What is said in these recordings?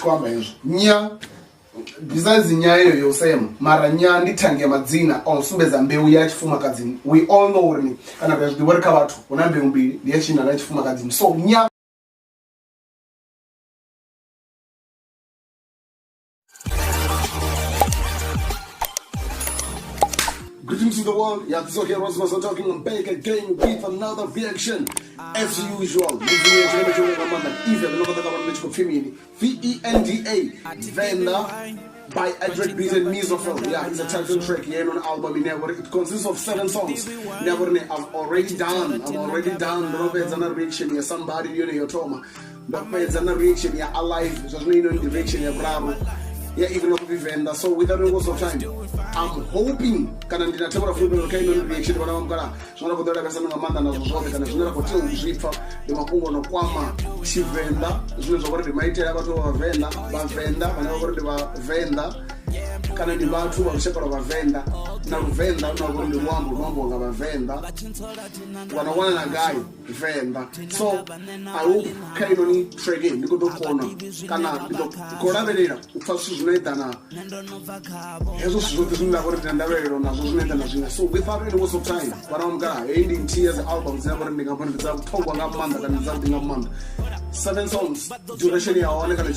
chikwamba izvo nya besides nyayo yosema mara nya nditange madzina osumbedza mbeu yachifumakadzini. We all know uri kana kuzvidiwa rika vatu una mbeu mbiri ndiyechina rachifumakadzini. So nya greetings to the world. Yeah, this is okay. Rosmas I'm talking. I'm back again with another reaction. As usual, V.E.N.D.A. V.E.N.D.A. by Adroidb3ats and Mizo Phyll. Yeah, it's a title track here on an album. It consists of 7 songs. I'm already done. It's a reaction here. Somebody you know your trauma. But it's a reaction here. Alive. Just me in the reaction here. Bravo. Yeah, even though V.E.N.D.A. So without any waste of time, I'm hoping kana ndinataka kufuta kind of reaction bana mkala shona kudala kasana ngamanda na zozote kana shona kotea uzipfa de makungo no kwama V.E.N.D.A. zino zokore de maitela abantu ba V.E.N.D.A. bana okore de ba V.E.N.D.A. kana ndi bathu bakushekala ba V.E.N.D.A. na V.E.N.D.A. unokore de wambo nga ba V.E.N.D.A. wana na guy V.E.N.D.A. So I hope kind of track in ndiko dokona kana ndiko koravelera upfasu zvinoitana hezo zvote zvinakore tandavero nazo zvinoitana zvina. So without any waste of time pana mugara ending tears album zinakore ndingapondedza kutongwa ngamanda kana ndizabinga manda 7 songs duration yaone kana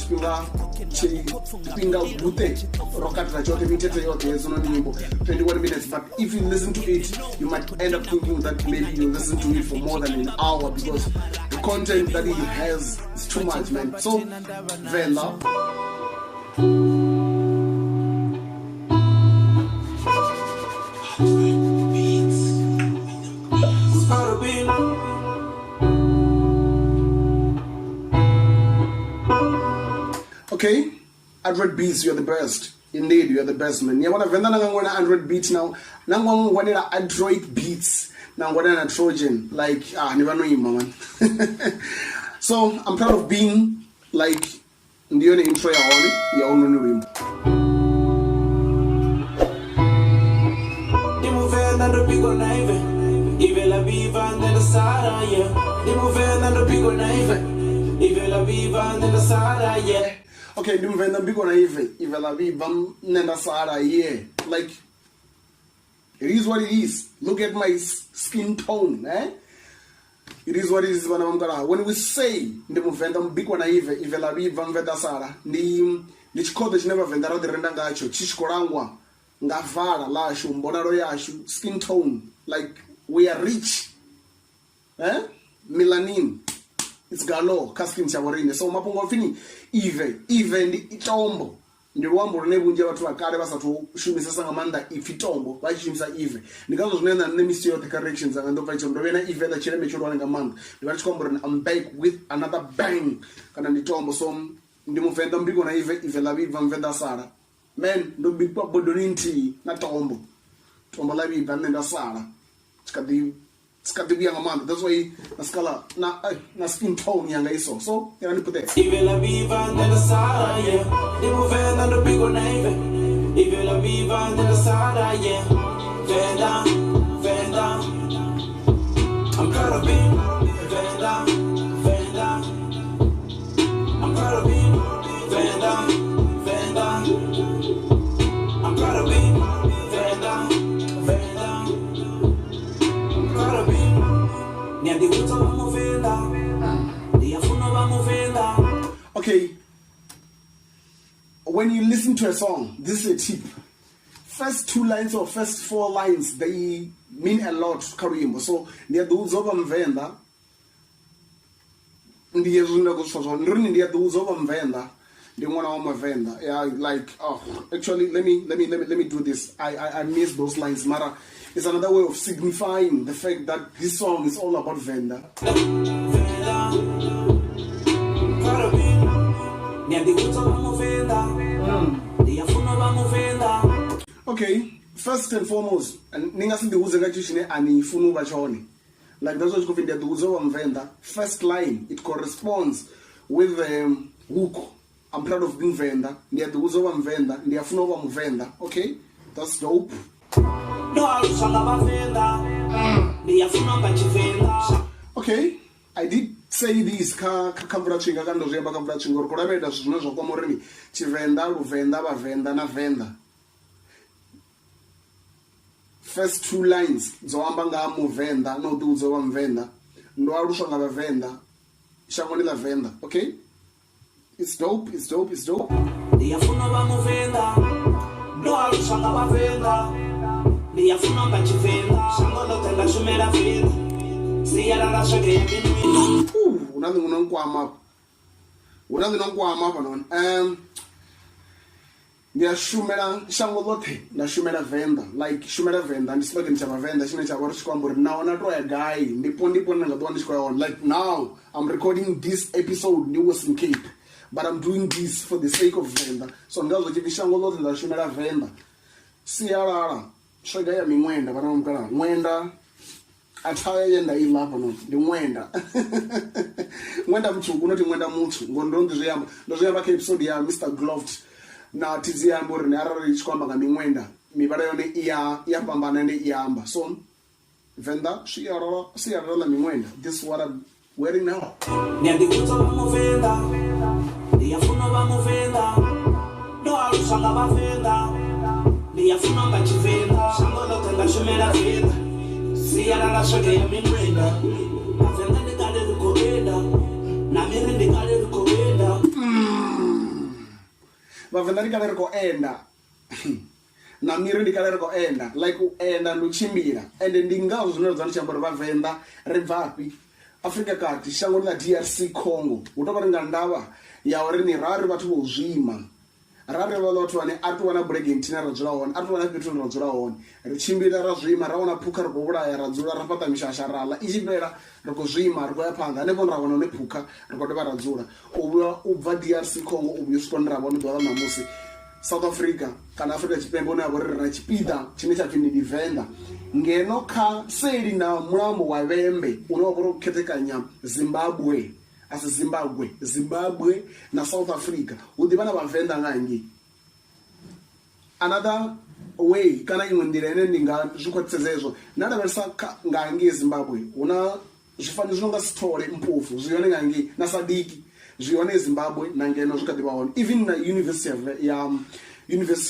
chipinga bute rokatira chote mitete yote yezono nyimbo 21 minutes. But if you listen to it you might end up thinking that maybe you listen to it for more than an hour because the content that it has is too much, man. So V.E.N.D.A. Okay, Adroidb3ats, you're the best. Indeed, you're the best, man. Yeah, what V.E.N.D.A. nangwana Adroidb3ats now. Nangwana Adroidb3ats. Now what a Trojan, like never know him, man. So I'm proud of being like in the only intro you only know him. Okay, like it is what it is. Look at my skin tone, eh? It is what it is. When we say V.E.N.D.A. big one Sara, the chikode never vendara the rendangacho, chichkorangwa, ngavara, lashu, mbonaro yashu, skin tone, like we are rich, eh? Melanin, it's galore, kaskin chawarine. So mapungo fini, even the itombo. Ndiruambo runebunje watu wakale basa tushumisa sanga manda ifitombo bachimisa ive ndikazo zvinena nemisi yote corrections angandova icho ndovena ive da chireme chorwa nga manda ndivachikombora I'm back with another bang kana nditombo. So ndimu-V.E.N.D.A. mbiko na ive la viva V.E.N.D.A. Sara man ndo bigwa bodoninti na tombo la viva nenda Sara skadi nga manda. That's why na skala na skin tone yanga iso. So yana nipo there ive la viva nenda Sara yeah. V.E.N.D.A. bigger name. If la viva nenda Sara yeah. V.E.N.D.A. I'm proud of being V.E.N.D.A. I'm proud of being V.E.N.D.A. I'm proud of being V.E.N.D.A. I'm proud of being okay. When you listen to a song, this is a tip. First 2 lines or first 4 lines, they mean a lot. So, they are those of V.E.N.D.A. They are those of V.E.N.D.A. They want V.E.N.D.A. Yeah, like actually, let me do this. I miss those lines. Mara, it's another way of signifying the fact that this song is all about V.E.N.D.A. Okay, first and foremost, and ningasindi uze ngachishine anifunu bachone. Like that's what you find the uzo V.E.N.D.A. First line, it corresponds with the hook. I'm proud of being V.E.N.D.A. Ndiya uzo V.E.N.D.A. Ndiya funu V.E.N.D.A. Okay, that's dope. Okay, I did say this ka kamvura chinga kando zviamba kamvura chinga uri kuraveda zvino zvokomorini chivenda luvenda vavenda navenda. First two lines zoamba nga muvenda no do zova mvenda ndo aluswa nga vavenda shango ni lavenda. Okay, it's dope, it's dope, it's dope. Ndiyafuna ba muvenda ndo aluswa nga vavenda ndiyafuna nga chivenda shango lote la shumera venda siyalala shage yemini. Unangi unankwama pano ndiyashumela shango lote ndashumela venda like shumela venda ndisibake ndichava venda chine chavo chikwamburi naona toya guy ndipo ndingatova ndichikwayaona like now I'm recording this episode ndi Western Cape but I'm doing this for the sake of venda so ndazochiti shango lote ndashumela venda siyalala shwega ya mimwenda pana mukala mwenda ataya yenda ilapa no ndi mwenda mwenda mtsvuku unoti mwenda mutsu ngondo ndozviyamba ka episode ya Mr. Gloved na tiziyamba uri nearari chikwamba nga mimwenda mivara yone iyapambana ende iyamba so venda siyarara la mimwenda. This is what I'm wearing now. Ndiyandikuta vamuvenda ndiyafuna vamuvenda ndo aluswa nga vavenda ndiyafuna nga chivenda shango lote ngashumela venda siyalala shage yemimwenda venda ndikale rikuvenda namiri ndikale rikuvenda vavenda ndikale rikoenda namiri ndikale rikoenda like uenda ndochimbira ende ndingazo zvinorodza ndichambori vavenda ribvapi Africa kati shango la DRC Congo utovaringa ndava yauri rari vatu vozvima rari vatu vane arituwana Bregentina radzura hone arituwana petrol radzura hone richimbira razvima raona puka rikuuraya radzura rapata mishasha rala ichipera rikuzvima rikuya panga neponi ravona nepuka rikodova radzura ubva DRC Congo ubuyuswa ndiravona dwala namusi South Africa kana Africa chipembe unavori rachipita chine chapfinidi venda ngeno ka seri na mulambo wa vembe unovori kuketekanya Zimbabwe asi Zimbabwe na South Africa udivana vavenda ngangi another way kana imwe ndira ine ndingazvikwatisezvo nadavarisa ngangi Zimbabwe una zvifanizvo nga story mpofu zvione ngangi nasadiki zvione Zimbabwe nangeno zvikadivaona even na university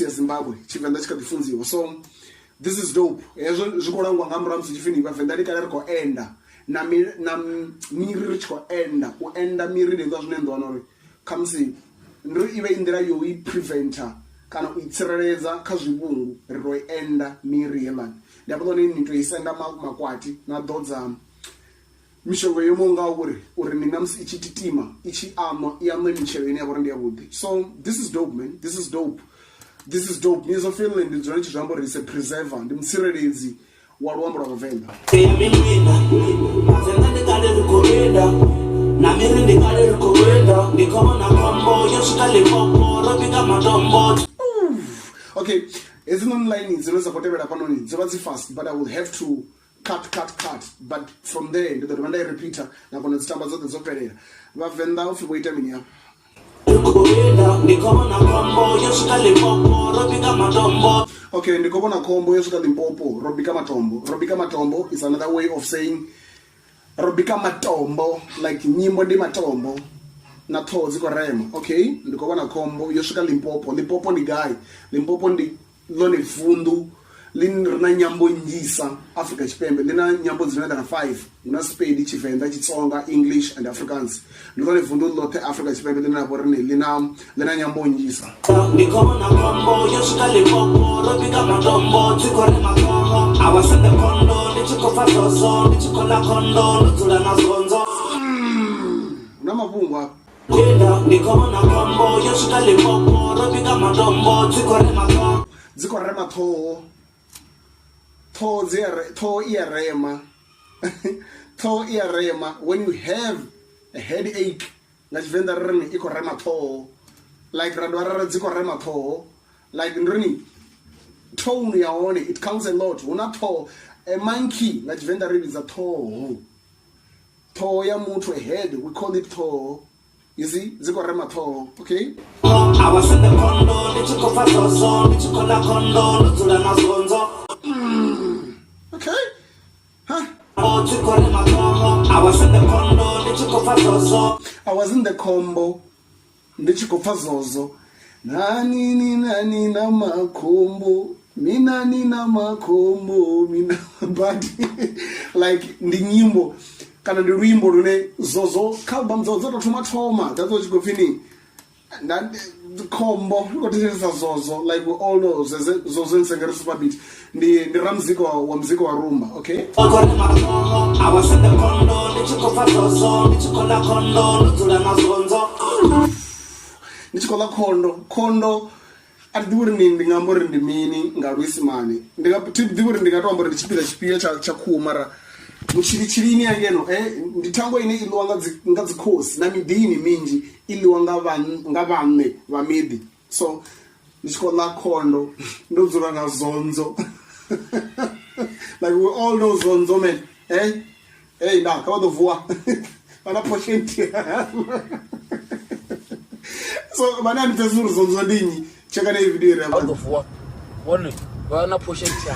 ya Zimbabwe chivenda chikadifunziwa so this is dope ezvo zvikorangwa ngamuramutsi chifinika venda rikale rikoenda na miri richikoenda uenda miri ndinga zvinoendwa nori kamusi ndiri ive indira yoipreventa kana uitsireredza kazvivungu riroenda miri yemani ndapatoni nitoisenda makwati nadhodza mishongo yemonga uri ninamusi ichititima ichiamwa iamwe michero ine yavori ndeyavudi so this is dope man, this is dope. Mizo Phyll ndidzona chizvamborise preserver ndimutsireredzi waruwambo rwavavenda okay ezinomline dzinozakotevera panoni dzova dzifast but I will have to cut but from there ndodorova ndairepeata nakona dzitamba dzote dzoperera vavenda ufi voita mini yavo okay ndikobona kombo yosvika Limpopo robika matombo is another way of saying robika matombo like nyimbo ndi matombo na toho dzikorema okay ndikobona kombo yosvika Limpopo ndi guy Limpopo ndi lone vundu lina nyambo njisa Africa chipembe lina nyambo dzinoenda na 5 una Sepedi Chivenda Chitsonga English and Afrikaans lone vundu lote Africa chipembe lina borne lina nyambo njisa ndikona kombo yosvika Limpopo robika matombo dzikorema kombo awasende kondo ndichikofa zozo ndichikola kondo ndodzula nazonzo una mapungwa ndikona kombo yosvika Limpopo robika matombo dzikorema toho Toe iyarema toe iyarema when you have a headache ngachivenda rini ikorema toho like radwarara dzikorema toho like ndrini tone yaone it counts a lot una toho a monkey ngachivenda rividza toho ya mutu a head we call it toho you see dzikorema toho okay awasende kondo ndichikofa zozo ndichikola kondo ndodzula nazonzo okay huh awasende kondo ndichikofa I was in the combo. Ndichikofa zozo. Nani na makombo. Mina nina makombo. Mina. But like ndi nyimbo. Kana ndi rwimbo rune zozo. Kalbam zozo toma. That's what you go fini. That the combo. Look at this zozo. Like we all know. Zozo nsengere super beat. Ndi ramziko wa mziko wa rumba. Okay? I was in the condo. Ndichikofa zozo. Ndichikola kondo. Nutula mazonzo. Ndichikola kondo adiwuri ndingambori ndimini ngarwisimani ndingaputibdiwuri ndingatoambori ndichipira chipiya chakuwo mara muchirichirini yangeno nditango ine iliwa ngadzikhosi namidini minji iliwa ngavanne vamidi so ndichikola kondo ndodzura na zonzo like we all know zonzo man hey na kavatovua vana poshenti so banani pezuru zonzo ndinyi cheka na video re avua one vana potential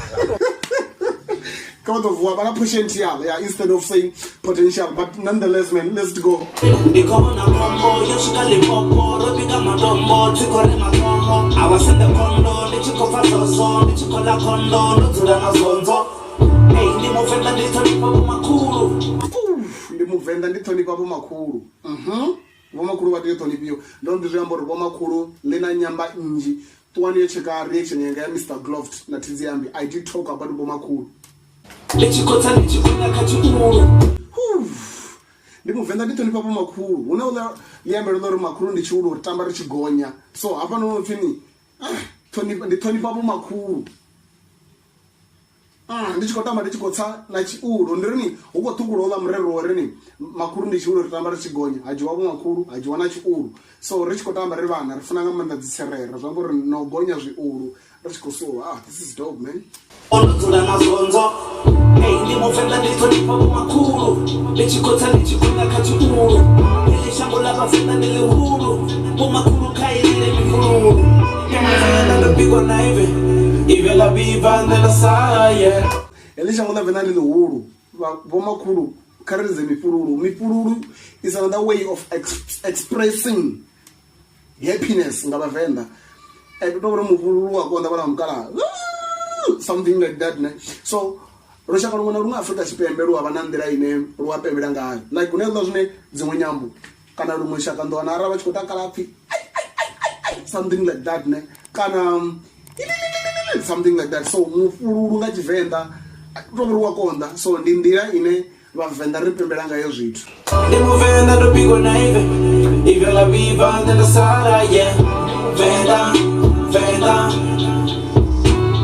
come to voix bana potential yeah instead of saying potential but nonetheless man let's go ndikona kombo yoshika Limpopo robika madombo tikore makombo I was in the condo ndichikofa zozo ndichikola kondo ndodzura na zonzo hey ndimuvenda ndithonipa makuru ndimuvenda ndithonipa makuru vomakuru vatiyethonipiyo ndondizviambori vomakuru lena nyamba inji tuwani yecheka reaction yanga Mr. Gloved natidzi yambi I did talk about vomakuru lechikotsa lechikona kachikuru ndimuvenda ndithonipa vomakuru unoula liyambe lori makuru ndichiulo tamba richigonya so hapa nomufini ndithonipa vomakuru ndichikotamba ndichikotsa nachiuro ndirini ukotukurola murero rini makuru ndichiuro ritamba richigonya hajiwa makuru hajiwa nachiuro so richikotamba ri vana rifuna ngamanda dzitserera zvambori nogonya zviuru richikosuwa this is dope man ondodzura mazonzo ndimuvenda ndithonipa vomakuru ndichikotsa ndichigona kachiuro ilishango lavavenda ndilihuru vomakuru kairire mivururu ndimuvenda ndobigwa naive ivela V.E.N.D.A yeah elisha ngola vena lihuru vomakuru karize mipururu is another way of expressing happiness ngabavenda ndobro mupururu wakonda bana mkala something like that ne so roshaka ngona runga Africa chipembe ruwa vanandira ine ruwa pembela ngayo like unelo zvine dzimwe nyambo kana rumwe shaka ndo ana arava chikotakala pfi something like that ne kana something like that so mufururu nga chivenda tobro wakonda so ndindira ine vavenda ripembela ngayo zvithu ndimuvenda ndopiko naive ivela V.E.N.D.A yeah venda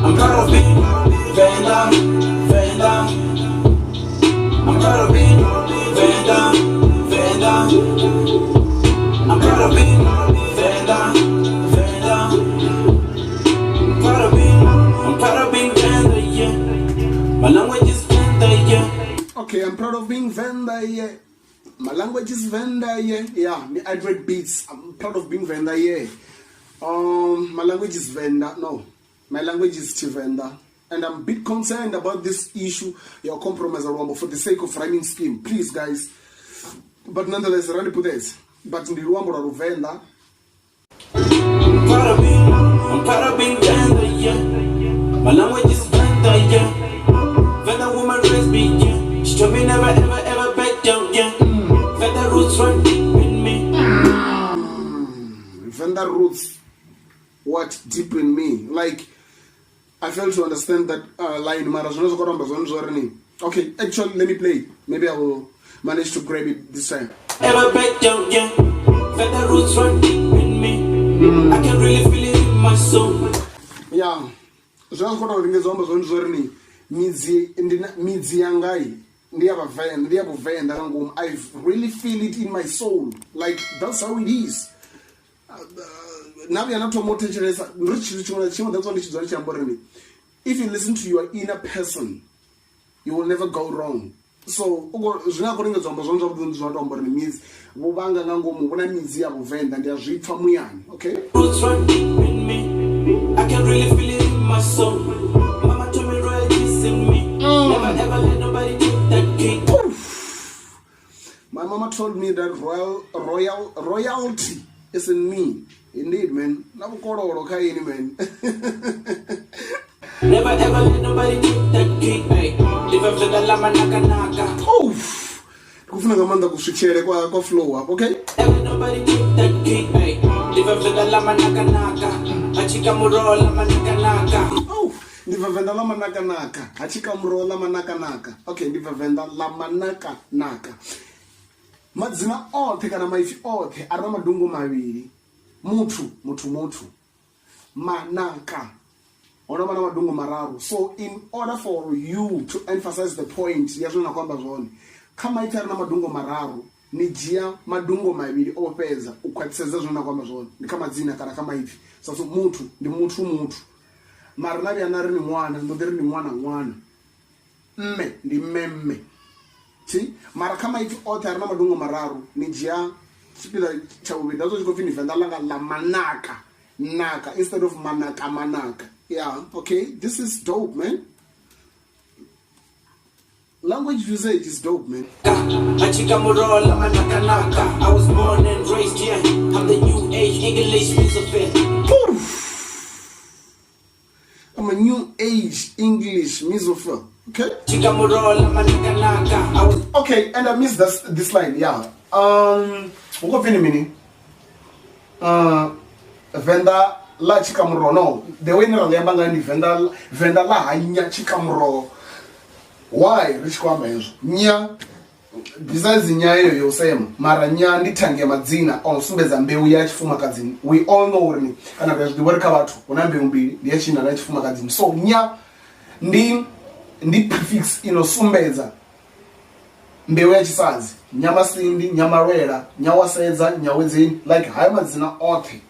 I'm proud of being venda I'm proud of being venda I'm proud of being venda I'm proud of being V.E.N.D.A yeah my language is V.E.N.D.A yeah okay I'm proud of being V.E.N.D.A yeah my language is V.E.N.D.A yeah the Adroidb3ats I'm proud of being V.E.N.D.A yeah my language is V.E.N.D.A no my language is Chivenda and I'm a bit concerned about this issue your compromise for the sake of rhyming scheme please guys but nonetheless run put this but in the Ruambo Venda I'm proud of being V.E.N.D.A yeah my language is V.E.N.D.A yeah Venda woman raised me yeah she told me never ever back down yeah Venda roots run deep in me Venda roots what deep in me like I failed to understand that line okay actually let me play it. Maybe I will manage to grab it this time ever back down yeah Venda roots run deep in me I can really feel it in my soul yeah zvanokona ringezomba zvonzvorini midzi yangai ndiyabuvenda kangoma I really feel it in my soul like that's how it is that's what if you listen to your inner person you will never go wrong so means vovanga ngangomu vona midzi yabuvenda ndiyazvipfa muyani okay I can really feel it in my soul mama told me royalties in me never ever let nobody take that cake my mama told me that royalty is in me. Indeed, man. Man. Never ever let nobody keep that gig, hey. Live for the lama naka naka. Oof. Kufuneka manda kuswitchere kwa flow up, okay? Never nobody keep that gig, hey. Live for the lama naka naka. Achika muro lama naka naka. Oh, ndivavenda lama naka naka. Achika muro lama naka naka. Okay, ndivavenda lama naka naka. Madzina othe kana maifi othe arina madungu maviri. Mutu. Manaka. Madungu mararu. So in order for you to emphasize the point, yazona kwamba zvone. Kama itarina madungu mararu, nijia madungu maviri opeza ukwatiseza zvona kwamba zvone. Ni kama dzina kana kama ifi. So mutu ndi mutu. Marina vyanari ni mwana, ndoderi ni mwana. Mme ndi memme. See? Mara kama ifi othe arina madungu mararu, nijia chipila chawuvi. That's what you can venda langa la manaka. Naka instead of manaka. Yeah, okay. This is dope, man. Language usage is dope, man. I was born and raised here. I'm the new age English Mizo Phyll. I'm a new age English Mizo Phyll. Okay? Okay, and I missed this line, yeah. We'll go finish mini. Venda la chikamuro, no. The way na liambanga ni venda la hanya chikamuro. Why? Rich kwa mezo. Nya. Besides nya yo sema. Mara nya nditangia madzina. Osumbeza mbeu ya chifuma kadzini. We all know what ni. Kana bezo diwereka watu. Onambe umbili. Ndiye china na chifuma kadzini. So nya. Ndi prefix inosumbeza. Mbeu ya chisazi. Nyamasindi, nyamarera, nyawaseza, nyawezini. Like haya madzina othe.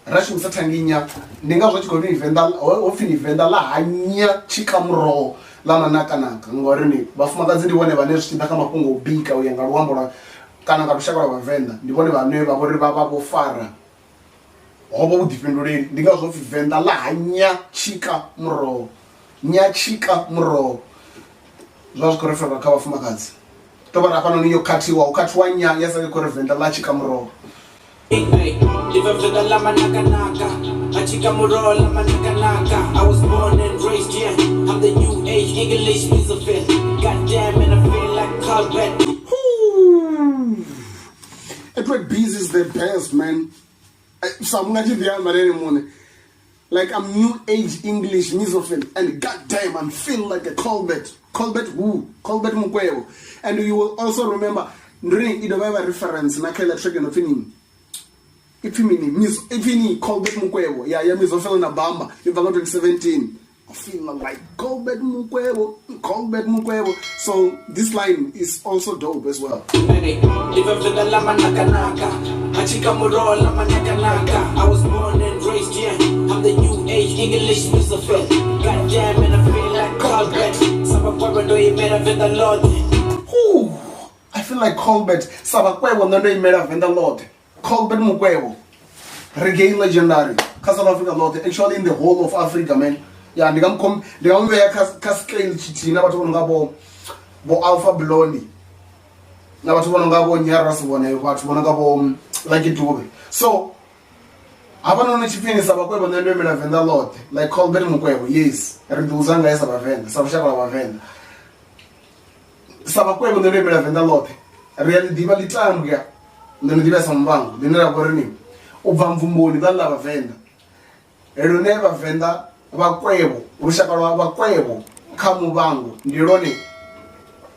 Rashi msatanginya ndinga zvo chikoni venda ofini venda la hanya chikamuro la manaka ngorini bafumakadzi ndivone vane zvichida kama kungo bika uyenga ruwambo rwa kana ngarushaka rwa venda ndivone vane vavori vavofara hobo udifendureri ndinga zvo venda la hanya chikamuro zvazvikorefera ka bafumakadzi tobara pano niyo katiwa ukati wanya yasake kore venda la chikamuro. I was born and raised here. I'm the new age English Mizo Phyll. Goddamn, and I feel like Colbert. Adroidb3ats is the best, man. So I'm not even like I'm new age English Mizo Phyll, and goddamn, I feel like a Colbert. Colbert who? Colbert Mukwebo. And you will also remember during a reference na kela track no film. If you Colbert Mukwebo, yeah, Mizo Phyll na Bamba, in 2017. I feel like Colbert Mukwebo. So this line is also dope as well. I was born and raised here. I'm the new age English Mizo Phyll. Goddamn, and I feel like Colbert. I feel like Colbert. Sabakwebo ndo imera venda Lord. Colbert Mukwebo, reggae legendary, South Africa lot, actually in the whole of Africa, man. Yeah, they come where cascade chitina, but one go Alpha Blondie. Now, what one go Nyaras one, what one go like it to be. So, I want to finish Sabakwebo and then women have a lot, like Colbert Mukwebo, yes, Reduzanga is a vend, Sabshaka vend. Sabakwebo and the women have a lot. Really, Diwali time, ndinodivesa mvangu ndinera korini ubva mvumboni valla vavenda rone vavenda vakwebo rushaka rwa vakwebo kha muvangu ndirone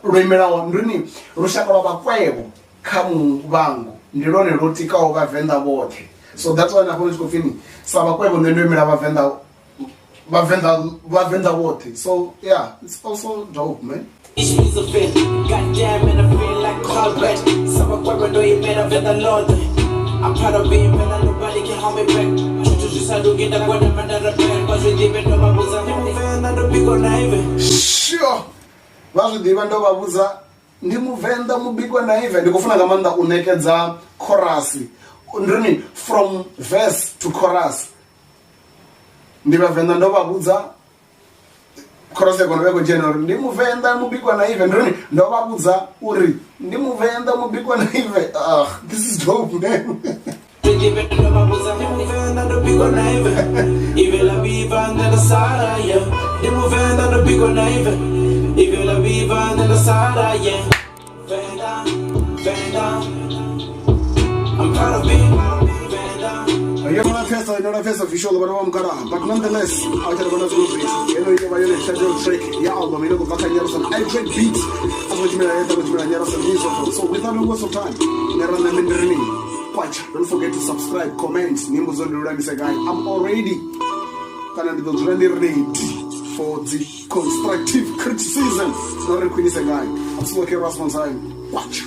rwemelawo ndini rushaka rwa vakwebo kha muvangu ndirone rotikawo vavenda vothe. So that's why napo chikofini sa vakwebo ndindoemela vavenda vothe. So yeah, it's also dope, man. Goddamn, and I feel like Colbert. Some of them know you made of the Lord. I'm proud of being better, nobody can hold me back. Just I do get that one and the repair. Cause we didn't know I was a moving and the big one naive. Sure. Was the event of Abuza? Ndimuvenda mubigwa naive. Ndikufuna kamanda unekedza chorus. Ndrini from verse to chorus. Ndivavenda ndo Abuza. cross egona veko January ndi muvenda mubikwa na Ive ndiri ndovabudza uri ndi muvenda mubikwa na Ive. This is dope, man. I'm proud of being V.E.N.D.A. You're not a face official, but nonetheless, I'll tell you what I'm going to be. You know, you're a title track, your album, you know, the Adroidb3ats. So without no waste of time, don't forget to subscribe, comment. I'm already ready for the constructive criticism. Not a guy. I'm still okay, Rasmus. Watch.